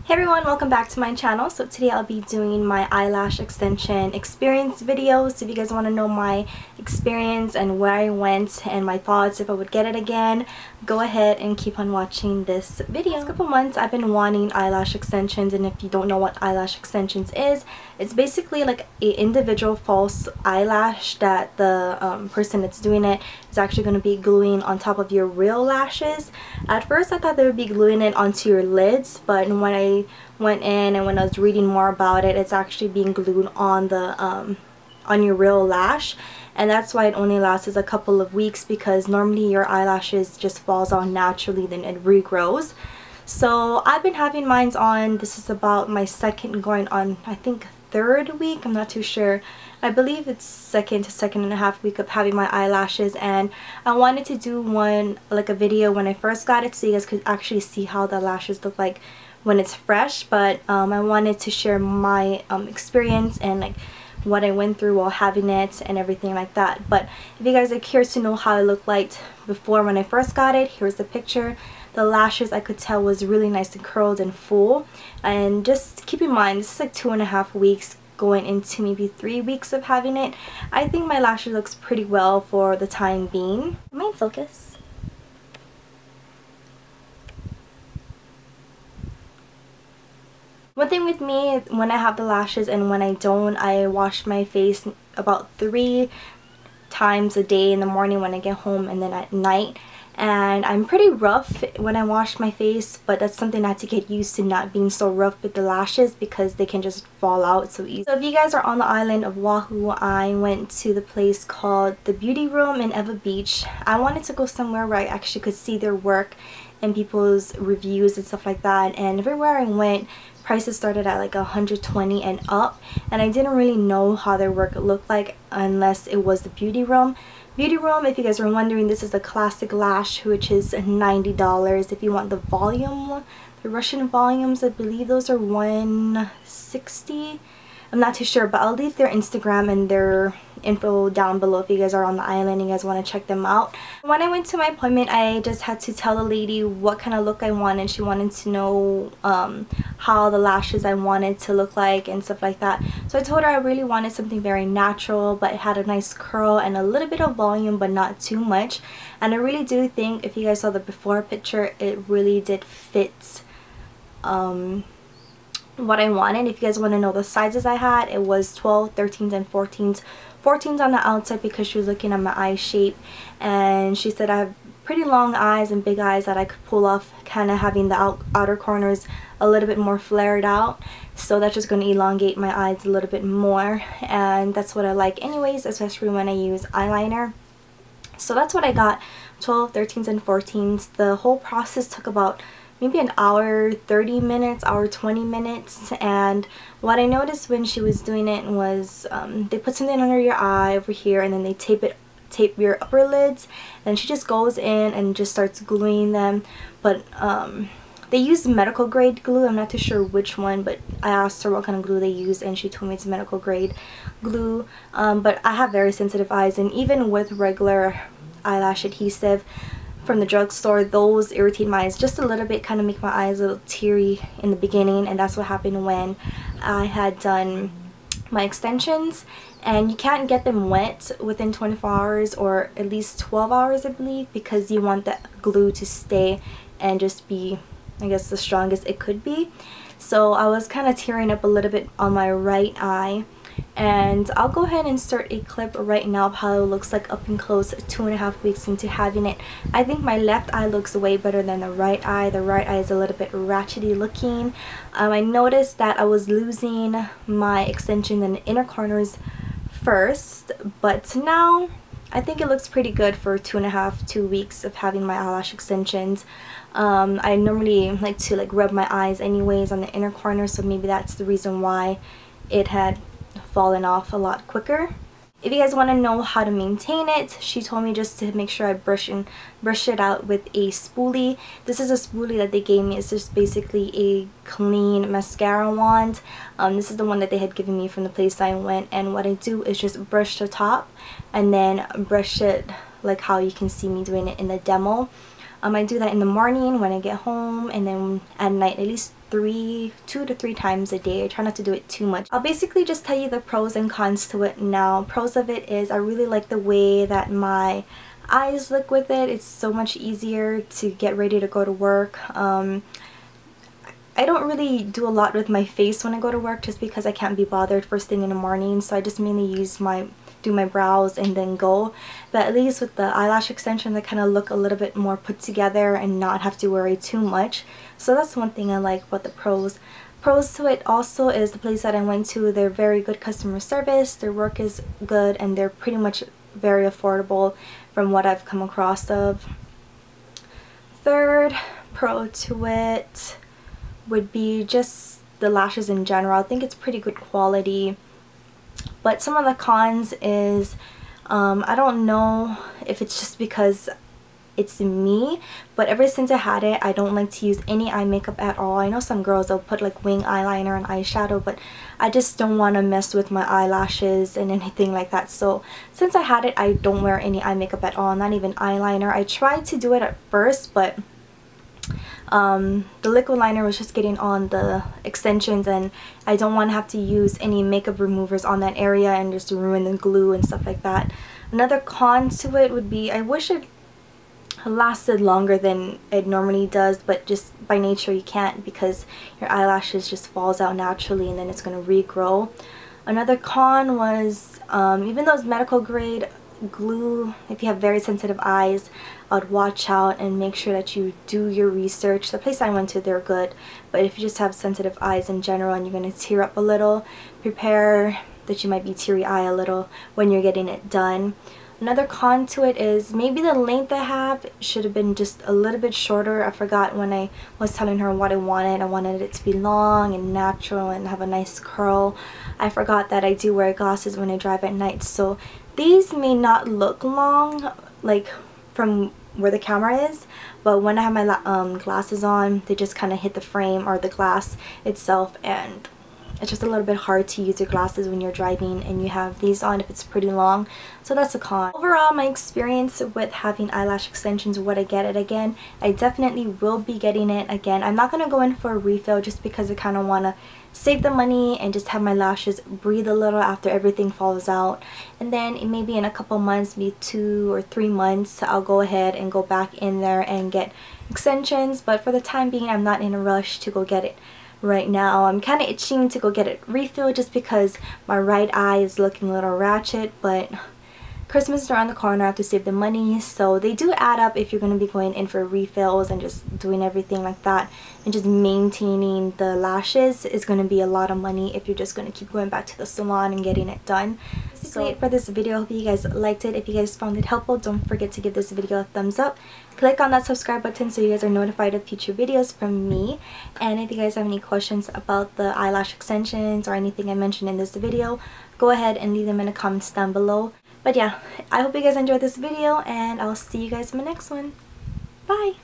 Hey everyone, welcome back to my channel. So today I'll be doing my eyelash extension experience video. So if you guys want to know my experience and where I went and my thoughts if I would get it again, go ahead and keep on watching this video. Last couple months I've been wanting eyelash extensions, and if you don't know what eyelash extensions is, it's basically like an individual false eyelash that the person that's doing it is actually going to be gluing on top of your real lashes. At first I thought they would be gluing it onto your lids, but when I went in and when I was reading more about it, it's actually being glued on the on your real lash, and that's why it only lasts a couple of weeks, because normally your eyelashes just falls on naturally, then it regrows. So I've been having mine on, this is about my second going on, I think third week, I'm not too sure. I believe it's second to second and a half week of having my eyelashes, and I wanted to do one, like a video when I first got it so you guys could actually see how the lashes look like when it's fresh. But I wanted to share my experience and like what I went through while having it and everything like that. But if you guys are curious to know how it looked like before when I first got it, here's the picture. The lashes, I could tell, was really nice and curled and full. And just keep in mind, this is like 2.5 weeks going into maybe 3 weeks of having it. I think my lashes looks pretty well for the time being. Main focus. One thing with me, when I have the lashes and when I don't, I wash my face about 3 times a day, in the morning when I get home and then at night. And I'm pretty rough when I wash my face, but that's something I have to get used to, not being so rough with the lashes because they can just fall out so easy. So if you guys are on the island of Oahu, I went to the place called the Beautyroom in Ewa Beach. I wanted to go somewhere where I actually could see their work and people's reviews and stuff like that, and everywhere I went, prices started at like $120 and up, and I didn't really know how their work looked like unless it was the Beautyroom. Beautyroom, if you guys are wondering, this is the classic lash, which is $90. If you want the volume, the Russian volumes, I believe those are $160. I'm not too sure, but I'll leave their Instagram and their info down below if you guys are on the island and you guys want to check them out. When I went to my appointment, I just had to tell the lady what kind of look I wanted. She wanted to know how the lashes I wanted to look like and stuff like that. So I told her I really wanted something very natural, but it had a nice curl and a little bit of volume, but not too much. And I really do think, if you guys saw the before picture, it really did fit what I wanted. If you guys want to know the sizes I had, it was 12, 13s, and 14s. 14s on the outside because she was looking at my eye shape, and she said I have pretty long eyes and big eyes that I could pull off, kind of having the outer corners a little bit more flared out. So that's just going to elongate my eyes a little bit more, and that's what I like anyways, especially when I use eyeliner. So that's what I got, 12, 13s, and 14s. The whole process took about maybe an hour 30 minutes, hour 20 minutes. And what I noticed when she was doing it was they put something under your eye over here, and then they tape your upper lids, and she just goes in and just starts gluing them. But they use medical grade glue. I'm not too sure which one, but I asked her what kind of glue they use, and she told me it's medical grade glue. But I have very sensitive eyes, and even with regular eyelash adhesive from the drugstore, those irritate my eyes just a little bit, kind of make my eyes a little teary in the beginning. And that's what happened when I had done my extensions. And you can't get them wet within 24 hours or at least 12 hours, I believe, because you want that glue to stay and just be, I guess, the strongest it could be. So I was kind of tearing up a little bit on my right eye. And I'll go ahead and insert a clip right now of how it looks like up and close 2.5 weeks into having it. I think my left eye looks way better than the right eye. The right eye is a little bit ratchety looking. I noticed that I was losing my extension in the inner corners first, but now I think it looks pretty good for 2 weeks of having my eyelash extensions. I normally like to rub my eyes anyways on the inner corner, so maybe that's the reason why it had fallen off a lot quicker. If you guys want to know how to maintain it, she told me just to make sure I brush it out with a spoolie. This is a spoolie that they gave me. It's just basically a clean mascara wand. This is the one that they had given me from the place I went, and what I do is just brush the top and then brush it like how you can see me doing it in the demo. I do that in the morning when I get home, and then at night, at least 2 to 3 times a day. I try not to do it too much. I'll basically just tell you the pros and cons to it now. Pros of it is I really like the way that my eyes look with it. It's so much easier to get ready to go to work. I don't really do a lot with my face when I go to work just because I can't be bothered first thing in the morning, so I just mainly do my brows and then go. But at least with the eyelash extensions, I kind of look a little bit more put together and not have to worry too much. So that's one thing I like about the pros. Pros to it also is the place that I went to, they're very good customer service, their work is good, and they're pretty much very affordable from what I've come across of. Third pro to it would be just the lashes in general. I think it's pretty good quality. But some of the cons is I don't know if it's just because it's me, but ever since I had it, I don't like to use any eye makeup at all. I know some girls, they'll put like wing eyeliner and eyeshadow, but I just don't want to mess with my eyelashes and anything like that. So since I had it, I don't wear any eye makeup at all, not even eyeliner. I tried to do it at first, but the liquid liner was just getting on the extensions, and I don't want to have to use any makeup removers on that area and just ruin the glue and stuff like that. Another con to it would be I wish it lasted longer than it normally does, but just by nature you can't, because your eyelashes just falls out naturally and then it's going to regrow. Another con was even though it's medical grade glue, if you have very sensitive eyes, I would watch out and make sure that you do your research. The place I went to, they're good, but if you just have sensitive eyes in general and you're going to tear up a little, prepare that you might be teary-eyed a little when you're getting it done. Another con to it is maybe the length I have should have been just a little bit shorter. I forgot when I was telling her what I wanted. I wanted it to be long and natural and have a nice curl. I forgot that I do wear glasses when I drive at night, so these may not look long like from where the camera is, but when I have my glasses on, they just kind of hit the frame or the glass itself, and it's just a little bit hard to use your glasses when you're driving and you have these on if it's pretty long. So that's a con. Overall, my experience with having eyelash extensions, would I get it again? I definitely will be getting it again. I'm not going to go in for a refill just because I kind of want to save the money and just have my lashes breathe a little after everything falls out. And then maybe in a couple months, maybe 2 or 3 months, I'll go ahead and go back in there and get extensions. But for the time being, I'm not in a rush to go get it right now. I'm kind of itching to go get it refilled just because my right eye is looking a little ratchet, but Christmas is around the corner. I have to save the money, so they do add up if you're going to be going in for refills and just doing everything like that, and just maintaining the lashes is going to be a lot of money if you're just going to keep going back to the salon and getting it done. So it for this video. I hope you guys liked it. If you guys found it helpful, don't forget to give this video a thumbs up. Click on that subscribe button so you guys are notified of future videos from me. And if you guys have any questions about the eyelash extensions or anything I mentioned in this video, go ahead and leave them in the comments down below. But yeah, I hope you guys enjoyed this video, and I'll see you guys in my next one. Bye!